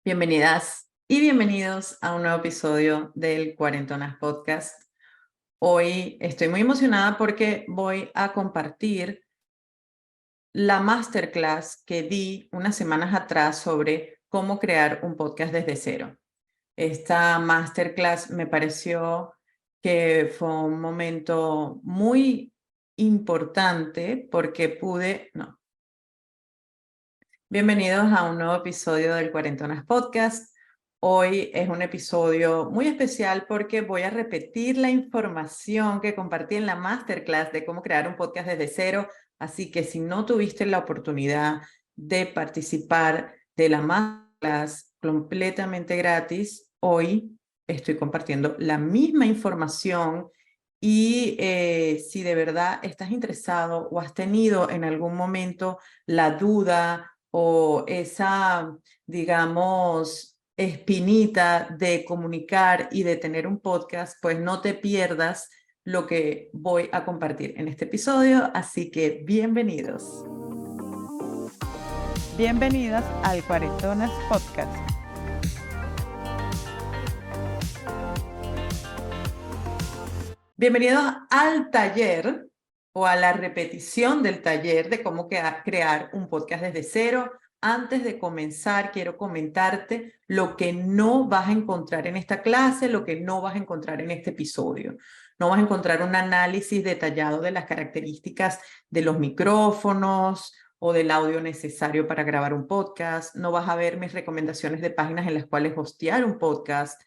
Bienvenidas y bienvenidos a un nuevo episodio del Cuarentonas Podcast. Hoy estoy muy emocionada porque voy a compartir la masterclass que di unas semanas atrás sobre cómo crear un podcast desde cero. Esta masterclass me pareció que fue un momento muy importante porque Bienvenidos a un nuevo episodio del Cuarentonas Podcast. Hoy es un episodio muy especial porque voy a repetir la información que compartí en la masterclass de cómo crear un podcast desde cero. Así que si no tuviste la oportunidad de participar de la masterclass completamente gratis, hoy estoy compartiendo la misma información. Y si de verdad estás interesado o has tenido en algún momento la duda o esa, digamos, espinita de comunicar y de tener un podcast, pues no te pierdas lo que voy a compartir en este episodio. Así que bienvenidos. Bienvenidas al Cuarentonas Podcast. Bienvenidos al taller o a la repetición del taller de cómo crear un podcast desde cero. Antes de comenzar, quiero comentarte lo que no vas a encontrar en esta clase, lo que no vas a encontrar en este episodio. No vas a encontrar un análisis detallado de las características de los micrófonos o del audio necesario para grabar un podcast. No vas a ver mis recomendaciones de páginas en las cuales hostear un podcast.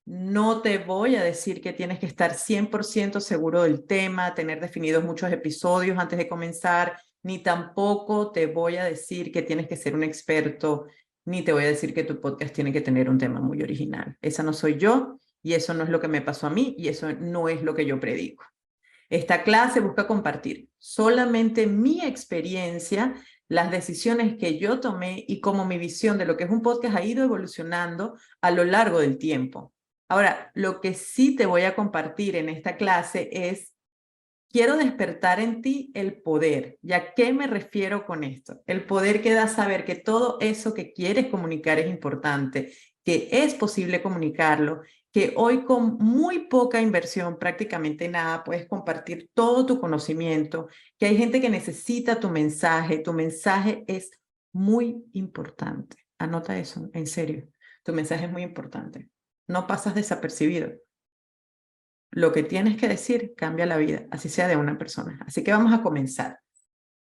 No te voy a decir que tienes que estar 100% seguro del tema, tener definidos muchos episodios antes de comenzar, ni tampoco te voy a decir que tienes que ser un experto, ni te voy a decir que tu podcast tiene que tener un tema muy original. Esa no soy yo y eso no es lo que me pasó a mí y eso no es lo que yo predico. Esta clase busca compartir solamente mi experiencia, las decisiones que yo tomé y cómo mi visión de lo que es un podcast ha ido evolucionando a lo largo del tiempo. Ahora, lo que sí te voy a compartir en esta clase es, quiero despertar en ti el poder. ¿Y a qué me refiero con esto? El poder que da saber que todo eso que quieres comunicar es importante, que es posible comunicarlo, que hoy con muy poca inversión, prácticamente nada, puedes compartir todo tu conocimiento, que hay gente que necesita tu mensaje es muy importante. Anota eso, en serio, tu mensaje es muy importante. No pasas desapercibido. Lo que tienes que decir cambia la vida, así sea de una persona. Así que vamos a comenzar.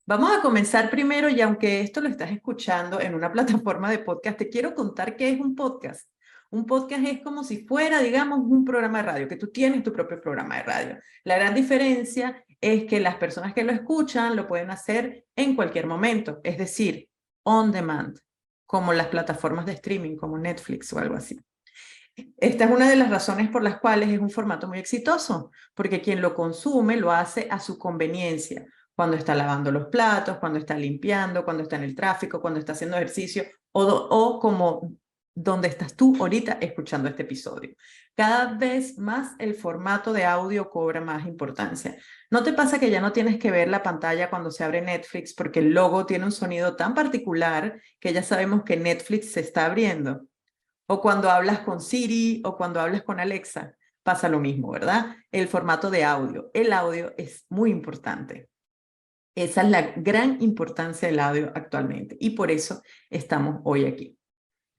Vamos a comenzar primero y aunque esto lo estás escuchando en una plataforma de podcast, te quiero contar qué es un podcast. Un podcast es como si fuera, digamos, un programa de radio, que tú tienes tu propio programa de radio. La gran diferencia es que las personas que lo escuchan lo pueden hacer en cualquier momento, es decir, on demand, como las plataformas de streaming, como Netflix o algo así. Esta es una de las razones por las cuales es un formato muy exitoso, porque quien lo consume lo hace a su conveniencia, cuando está lavando los platos, cuando está limpiando, cuando está en el tráfico, cuando está haciendo ejercicio o como donde estás tú ahorita escuchando este episodio. Cada vez más el formato de audio cobra más importancia. ¿No te pasa que ya no tienes que ver la pantalla cuando se abre Netflix porque el logo tiene un sonido tan particular que ya sabemos que Netflix se está abriendo? O cuando hablas con Siri o cuando hablas con Alexa, pasa lo mismo, ¿verdad? El formato de audio. El audio es muy importante. Esa es la gran importancia del audio actualmente y por eso estamos hoy aquí.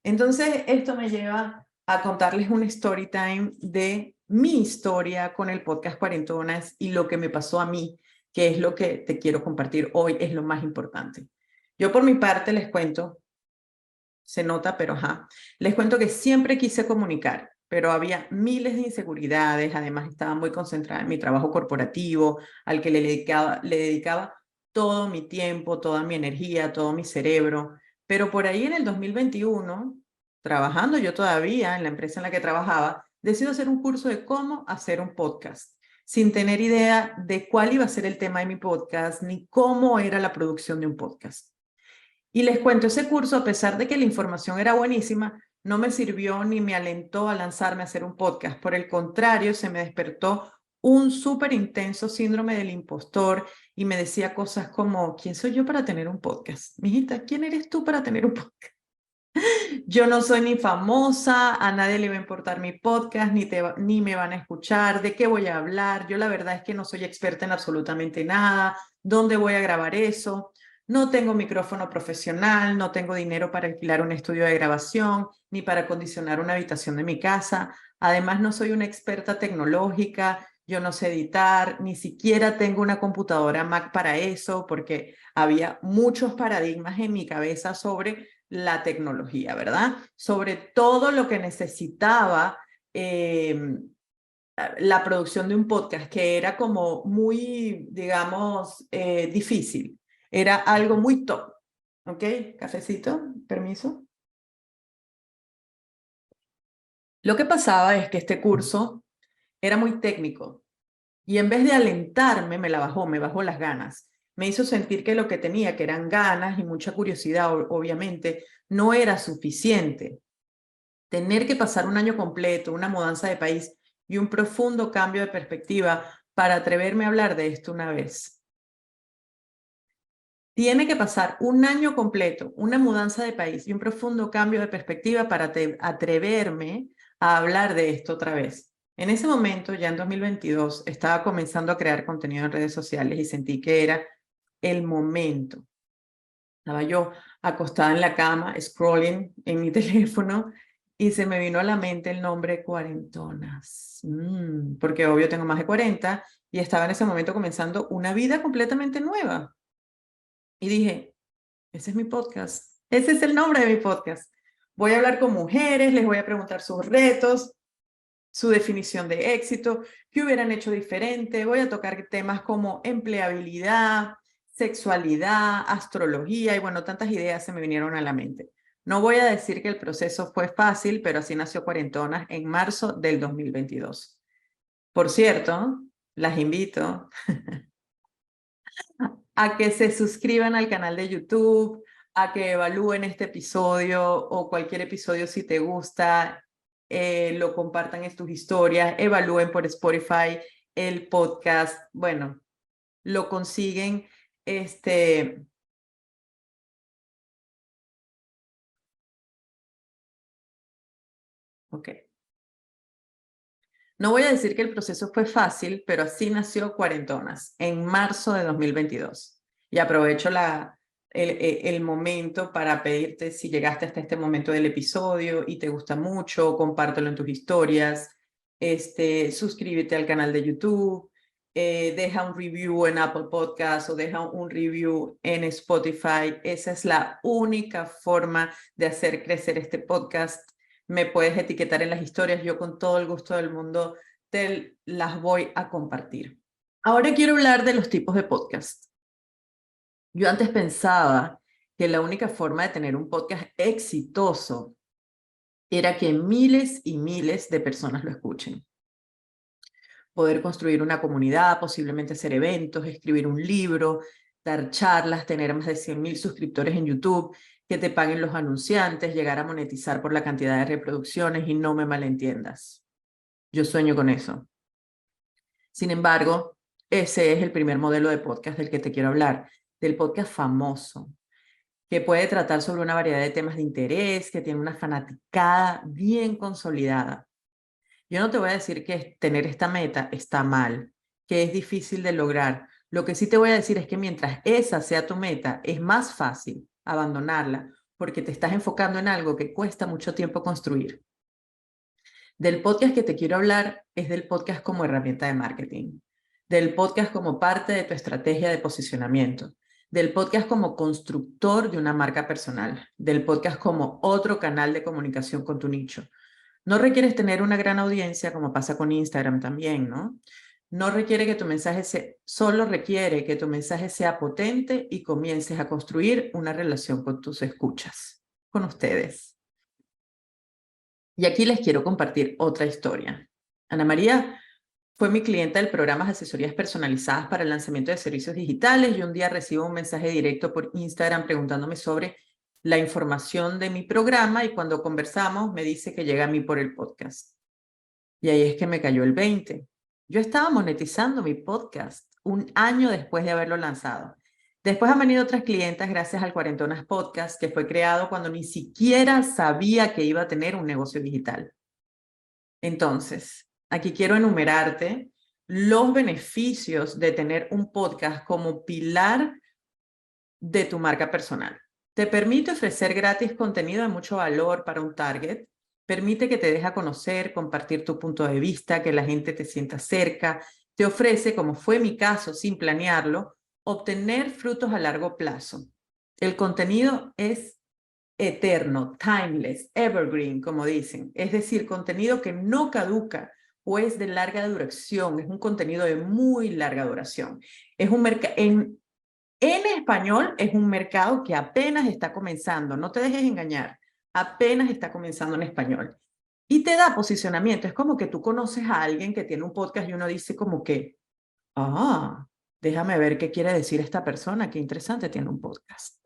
Entonces, esto me lleva a contarles un story time de mi historia con el podcast Cuarentonas y lo que me pasó a mí, que es lo que te quiero compartir hoy, es lo más importante. Yo por mi parte les cuento, se nota, pero ajá. Les cuento que siempre quise comunicar, pero había miles de inseguridades. Además, estaba muy concentrada en mi trabajo corporativo, al que le dedicaba todo mi tiempo, toda mi energía, todo mi cerebro. Pero por ahí en el 2021, trabajando yo todavía en la empresa en la que trabajaba, decido hacer un curso de cómo hacer un podcast, sin tener idea de cuál iba a ser el tema de mi podcast, ni cómo era la producción de un podcast. Y les cuento, ese curso, a pesar de que la información era buenísima, no me sirvió ni me alentó a lanzarme a hacer un podcast. Por el contrario, se me despertó un súper intenso síndrome del impostor y me decía cosas como, ¿quién soy yo para tener un podcast? Mijita, ¿quién eres tú para tener un podcast? Yo no soy ni famosa, a nadie le va a importar mi podcast, ni me van a escuchar, de qué voy a hablar. Yo la verdad es que no soy experta en absolutamente nada. ¿Dónde voy a grabar eso? No tengo micrófono profesional, no tengo dinero para alquilar un estudio de grabación, ni para acondicionar una habitación de mi casa. Además, no soy una experta tecnológica, yo no sé editar, ni siquiera tengo una computadora Mac para eso, porque había muchos paradigmas en mi cabeza sobre la tecnología, ¿verdad? Sobre todo lo que necesitaba la producción de un podcast, que era como muy, digamos, difícil. Era algo muy top. ¿Ok? Cafecito, permiso. Lo que pasaba es que este curso era muy técnico y en vez de alentarme, me bajó las ganas. Me hizo sentir que lo que tenía, que eran ganas y mucha curiosidad, obviamente, no era suficiente. Tener que pasar un año completo, una mudanza de país y un profundo cambio de perspectiva para atreverme a hablar de esto una vez. Tiene que pasar un año completo, una mudanza de país y un profundo cambio de perspectiva para atreverme a hablar de esto otra vez. En ese momento, ya en 2022, estaba comenzando a crear contenido en redes sociales y sentí que era el momento. Estaba yo acostada en la cama, scrolling en mi teléfono, y se me vino a la mente el nombre Cuarentonas. Porque obvio tengo más de 40 y estaba en ese momento comenzando una vida completamente nueva. Y dije, ese es mi podcast. Ese es el nombre de mi podcast. Voy a hablar con mujeres, les voy a preguntar sus retos, su definición de éxito, qué hubieran hecho diferente. Voy a tocar temas como empleabilidad, sexualidad, astrología y bueno, tantas ideas se me vinieron a la mente. No voy a decir que el proceso fue fácil, pero así nació Cuarentonas en marzo del 2022. Por cierto, las invito a que se suscriban al canal de YouTube, a que evalúen este episodio o cualquier episodio si te gusta, lo compartan en tus historias, evalúen por Spotify el podcast. Bueno, lo consiguen, ok. No voy a decir que el proceso fue fácil, pero así nació Cuarentonas en marzo de 2022. Y aprovecho el momento para pedirte, si llegaste hasta este momento del episodio y te gusta mucho, compártelo en tus historias, suscríbete al canal de YouTube, deja un review en Apple Podcasts o deja un review en Spotify. Esa es la única forma de hacer crecer este podcast. Me puedes etiquetar en las historias, yo con todo el gusto del mundo te las voy a compartir. Ahora quiero hablar de los tipos de podcast. Yo antes pensaba que la única forma de tener un podcast exitoso era que miles y miles de personas lo escuchen. Poder construir una comunidad, posiblemente hacer eventos, escribir un libro, dar charlas, tener más de 100,000 suscriptores en YouTube, que te paguen los anunciantes, llegar a monetizar por la cantidad de reproducciones y no me malentiendas. Yo sueño con eso. Sin embargo, ese es el primer modelo de podcast del que te quiero hablar, del podcast famoso, que puede tratar sobre una variedad de temas de interés, que tiene una fanaticada bien consolidada. Yo no te voy a decir que tener esta meta está mal, que es difícil de lograr. Lo que sí te voy a decir es que mientras esa sea tu meta, es más fácil abandonarla porque te estás enfocando en algo que cuesta mucho tiempo construir. Del podcast que te quiero hablar es del podcast como herramienta de marketing, del podcast como parte de tu estrategia de posicionamiento, del podcast como constructor de una marca personal, del podcast como otro canal de comunicación con tu nicho. No requieres tener una gran audiencia como pasa con Instagram también, ¿no? No requiere que tu mensaje solo requiere que tu mensaje sea potente y comiences a construir una relación con tus escuchas, con ustedes. Y aquí les quiero compartir otra historia. Ana María fue mi clienta del programa de asesorías personalizadas para el lanzamiento de servicios digitales y un día recibo un mensaje directo por Instagram preguntándome sobre la información de mi programa y cuando conversamos me dice que llega a mí por el podcast. Y ahí es que me cayó el 20. Yo estaba monetizando mi podcast un año después de haberlo lanzado. Después han venido otras clientas gracias al Cuarentonas Podcast, que fue creado cuando ni siquiera sabía que iba a tener un negocio digital. Entonces, aquí quiero enumerarte los beneficios de tener un podcast como pilar de tu marca personal. Te permite ofrecer gratis contenido de mucho valor para un target, permite que te deje conocer, compartir tu punto de vista, que la gente te sienta cerca, te ofrece, como fue mi caso sin planearlo, obtener frutos a largo plazo. El contenido es eterno, timeless, evergreen, como dicen, es decir, contenido que no caduca o es de larga duración, es un contenido de muy larga duración. Es un mercado, en español es un mercado que apenas está comenzando, no te dejes engañar, apenas está comenzando en español. Y te da posicionamiento, es como que tú conoces a alguien que tiene un podcast y uno dice como que, ah, déjame ver qué quiere decir esta persona, qué interesante tiene un podcast.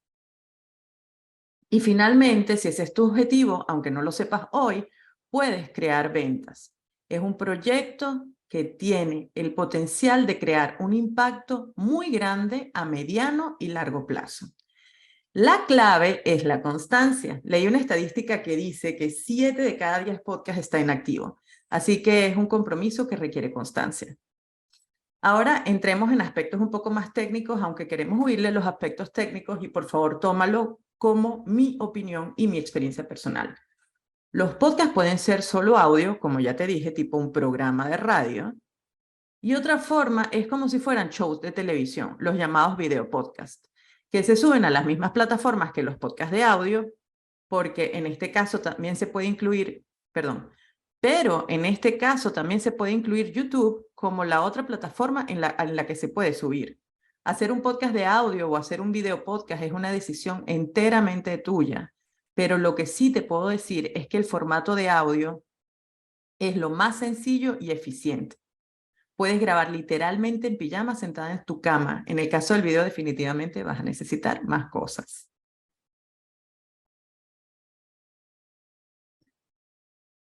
Y finalmente, si ese es tu objetivo, aunque no lo sepas hoy, puedes crear ventas. Es un proyecto que tiene el potencial de crear un impacto muy grande a mediano y largo plazo. La clave es la constancia. Leí una estadística que dice que 7 de cada 10 podcasts está inactivo. Así que es un compromiso que requiere constancia. Ahora entremos en aspectos un poco más técnicos, aunque queremos huirle los aspectos técnicos y por favor tómalo como mi opinión y mi experiencia personal. Los podcasts pueden ser solo audio, como ya te dije, tipo un programa de radio. Y otra forma es como si fueran shows de televisión, los llamados video podcasts, que se suben a las mismas plataformas que los podcasts de audio, porque en este caso también se puede incluir, pero en este caso también se puede incluir YouTube como la otra plataforma en la que se puede subir. Hacer un podcast de audio o hacer un video podcast es una decisión enteramente tuya, pero lo que sí te puedo decir es que el formato de audio es lo más sencillo y eficiente. Puedes grabar literalmente en pijama sentada en tu cama. En el caso del video definitivamente vas a necesitar más cosas.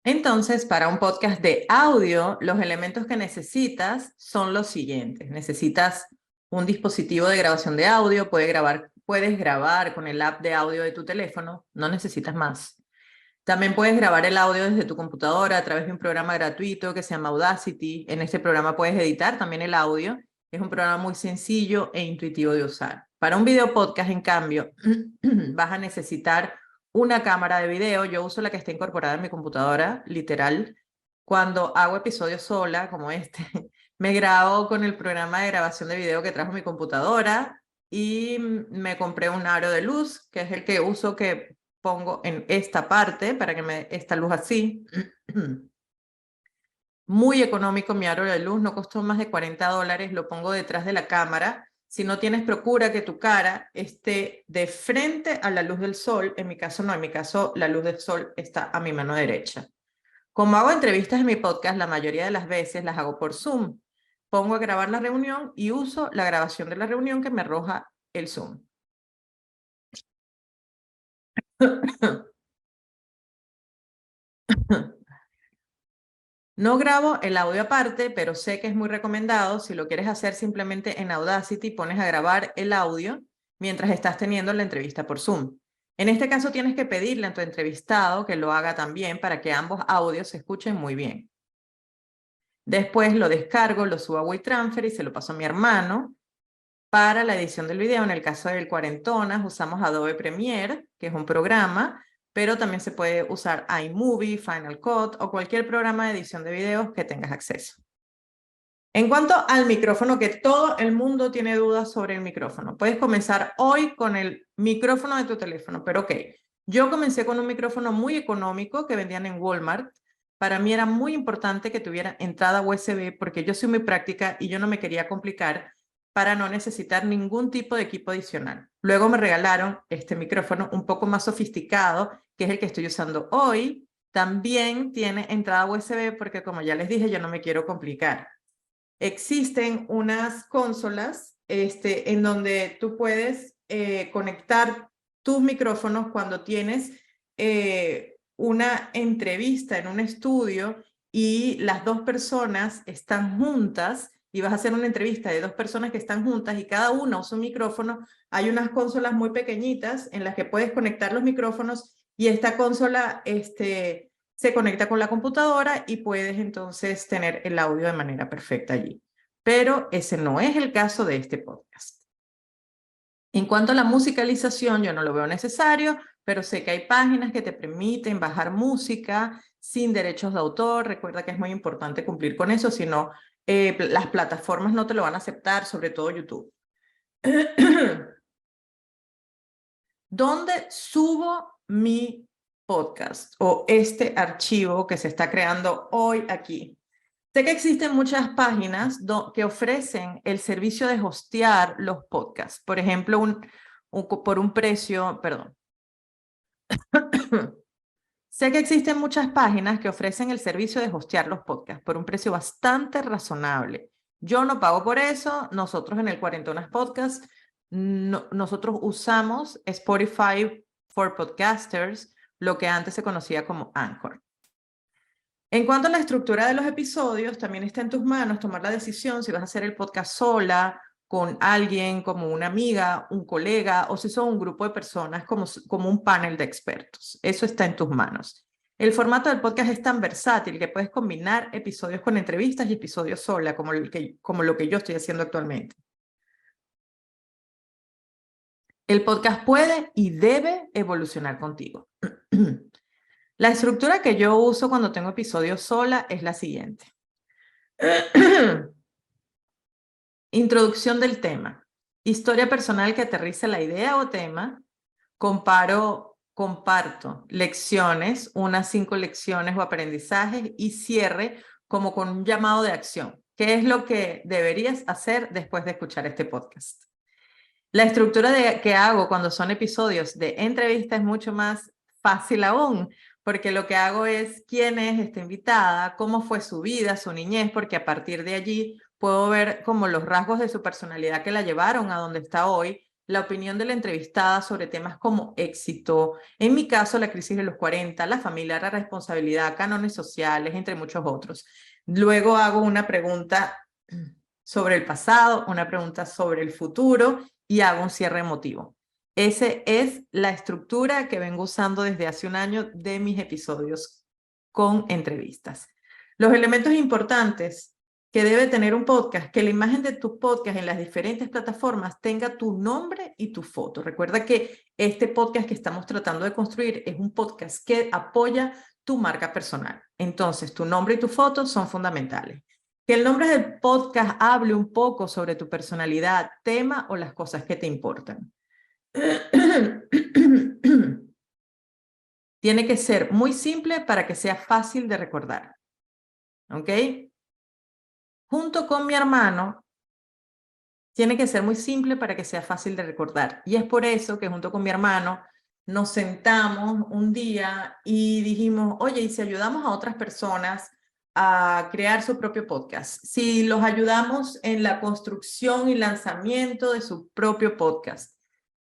Entonces, para un podcast de audio, los elementos que necesitas son los siguientes. Necesitas un dispositivo de grabación de audio, puedes grabar con el app de audio de tu teléfono, no necesitas más. También puedes grabar el audio desde tu computadora a través de un programa gratuito que se llama Audacity. En este programa puedes editar también el audio. Es un programa muy sencillo e intuitivo de usar. Para un video podcast, en cambio, vas a necesitar una cámara de video. Yo uso la que está incorporada en mi computadora, literal. Cuando hago episodios sola, como este, me grabo con el programa de grabación de video que trajo mi computadora y me compré un aro de luz, que es el que uso, que pongo en esta parte para que me dé esta luz así. Muy económico mi aro de luz, no costó más de $40, lo pongo detrás de la cámara. Si no tienes, procura que tu cara esté de frente a la luz del sol. En mi caso no, en mi caso la luz del sol está a mi mano derecha. Como hago entrevistas en mi podcast, la mayoría de las veces las hago por Zoom. Pongo a grabar la reunión y uso la grabación de la reunión que me arroja el Zoom. No grabo el audio aparte, pero sé que es muy recomendado. Si lo quieres hacer simplemente en Audacity, pones a grabar el audio mientras estás teniendo la entrevista por Zoom. En este caso tienes que pedirle a tu entrevistado que lo haga también para que ambos audios se escuchen muy bien. Después lo descargo, lo subo a WeTransfer y se lo paso a mi hermano para la edición del video. En el caso del Cuarentonas usamos Adobe Premiere, que es un programa, pero también se puede usar iMovie, Final Cut o cualquier programa de edición de videos que tengas acceso. En cuanto al micrófono, que todo el mundo tiene dudas sobre el micrófono, puedes comenzar hoy con el micrófono de tu teléfono, pero ok, yo comencé con un micrófono muy económico que vendían en Walmart. Para mí era muy importante que tuviera entrada USB porque yo soy muy práctica y yo no me quería complicar para no necesitar ningún tipo de equipo adicional. Luego me regalaron este micrófono un poco más sofisticado, que es el que estoy usando hoy. También tiene entrada USB porque, como ya les dije, yo no me quiero complicar. Existen unas consolas en donde tú puedes conectar tus micrófonos cuando tienes una entrevista en un estudio y las dos personas están juntas y vas a hacer una entrevista de 2 personas que están juntas y cada una usa un micrófono, hay unas consolas muy pequeñitas en las que puedes conectar los micrófonos y esta consola se conecta con la computadora y puedes entonces tener el audio de manera perfecta allí. Pero ese no es el caso de este podcast. En cuanto a la musicalización, yo no lo veo necesario, pero sé que hay páginas que te permiten bajar música sin derechos de autor. Recuerda que es muy importante cumplir con eso, si no, las plataformas no te lo van a aceptar, sobre todo YouTube. ¿Dónde subo mi podcast o este archivo que se está creando hoy aquí? Sé que existen muchas páginas que ofrecen el servicio de hostear los podcasts. Por ejemplo, por un precio, perdón. Sé que existen muchas páginas que ofrecen el servicio de hostear los podcasts por un precio bastante razonable. Yo no pago por eso. Nosotros en el Cuarentonas Podcast, nosotros usamos Spotify for Podcasters, lo que antes se conocía como Anchor. En cuanto a la estructura de los episodios, también está en tus manos tomar la decisión si vas a hacer el podcast sola, con alguien, como una amiga, un colega, o si son un grupo de personas como un panel de expertos. Eso está en tus manos. El formato del podcast es tan versátil que puedes combinar episodios con entrevistas y episodios sola, como lo que yo estoy haciendo actualmente. El podcast puede y debe evolucionar contigo. La estructura que yo uso cuando tengo episodios sola es la siguiente. Introducción del tema. Historia personal que aterriza la idea o tema. Comparto lecciones, unas 5 lecciones o aprendizajes y cierre como con un llamado de acción. ¿Qué es lo que deberías hacer después de escuchar este podcast? La estructura que hago cuando son episodios de entrevista es mucho más fácil aún, porque lo que hago es quién es esta invitada, cómo fue su vida, su niñez, porque a partir de allí puedo ver como los rasgos de su personalidad que la llevaron a donde está hoy, la opinión de la entrevistada sobre temas como éxito, en mi caso la crisis de los 40, la familia, la responsabilidad, cánones sociales, entre muchos otros. Luego hago una pregunta sobre el pasado, una pregunta sobre el futuro y hago un cierre emotivo. Esa es la estructura que vengo usando desde hace un año de mis episodios con entrevistas. Los elementos importantes que debe tener un podcast, que la imagen de tu podcast en las diferentes plataformas tenga tu nombre y tu foto. Recuerda que este podcast que estamos tratando de construir es un podcast que apoya tu marca personal. Entonces, tu nombre y tu foto son fundamentales. Que el nombre del podcast hable un poco sobre tu personalidad, tema o las cosas que te importan. Tiene que ser muy simple para que sea fácil de recordar. ¿Ok? Junto con mi hermano, tiene que ser muy simple para que sea fácil de recordar. Y es por eso que junto con mi hermano nos sentamos un día y dijimos, oye, ¿y si ayudamos a otras personas a crear su propio podcast? Si los ayudamos en la construcción y lanzamiento de su propio podcast.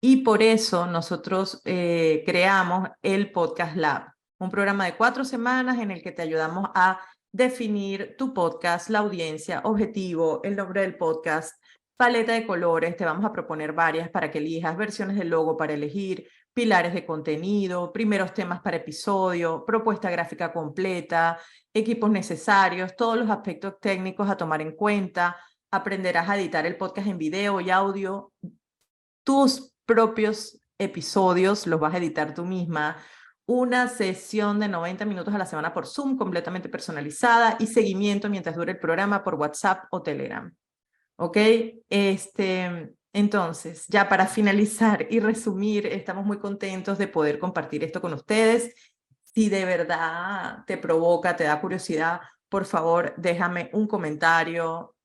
Y por eso nosotros creamos el Podcast Lab, un programa de 4 semanas en el que te ayudamos a definir tu podcast, la audiencia, objetivo, el nombre del podcast, paleta de colores, te vamos a proponer varias para que elijas, versiones del logo para elegir, pilares de contenido, primeros temas para episodio, propuesta gráfica completa, equipos necesarios, todos los aspectos técnicos a tomar en cuenta, aprenderás a editar el podcast en video y audio, tus propios episodios los vas a editar tú misma, una sesión de 90 minutos a la semana por Zoom completamente personalizada y seguimiento mientras dure el programa por WhatsApp o Telegram. ¿Ok? Entonces, ya para finalizar y resumir, estamos muy contentos de poder compartir esto con ustedes. Si de verdad te provoca, te da curiosidad, por favor, déjame un comentario,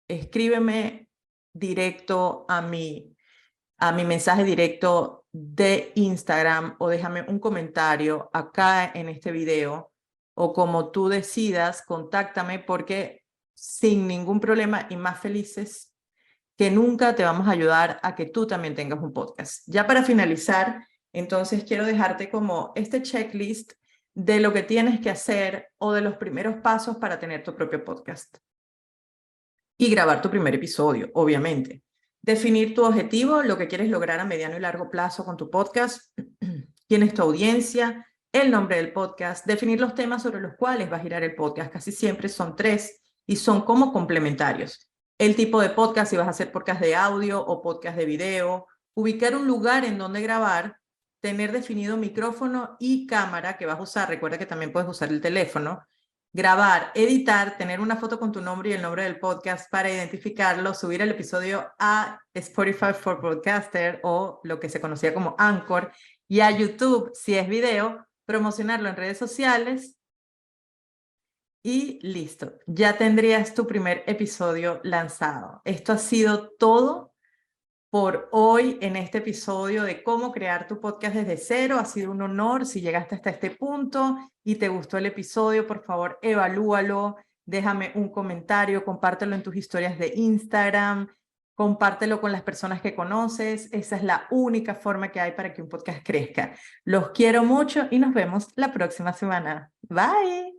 escríbeme directo a mi mensaje directo de Instagram o déjame un comentario acá en este video o como tú decidas, contáctame porque sin ningún problema y más felices que nunca te vamos a ayudar a que tú también tengas un podcast. Ya para finalizar, entonces quiero dejarte como este checklist de lo que tienes que hacer o de los primeros pasos para tener tu propio podcast. y grabar tu primer episodio, obviamente. Definir tu objetivo, lo que quieres lograr a mediano y largo plazo con tu podcast, quién es tu audiencia, el nombre del podcast, definir los temas sobre los cuales va a girar el podcast. Casi siempre son 3 y son como complementarios. El tipo de podcast, si vas a hacer podcast de audio o podcast de video, ubicar un lugar en donde grabar, tener definido micrófono y cámara que vas a usar. Recuerda que también puedes usar el teléfono. Grabar, editar, tener una foto con tu nombre y el nombre del podcast para identificarlo, subir el episodio a Spotify for Podcaster o lo que se conocía como Anchor y a YouTube si es video, promocionarlo en redes sociales y listo. Ya tendrías tu primer episodio lanzado. Esto ha sido todo por hoy en este episodio de cómo crear tu podcast desde cero. Ha sido un honor. Si llegaste hasta este punto y te gustó el episodio, por favor, evalúalo, déjame un comentario, compártelo en tus historias de Instagram, compártelo con las personas que conoces. Esa es la única forma que hay para que un podcast crezca. Los quiero mucho y nos vemos la próxima semana. Bye.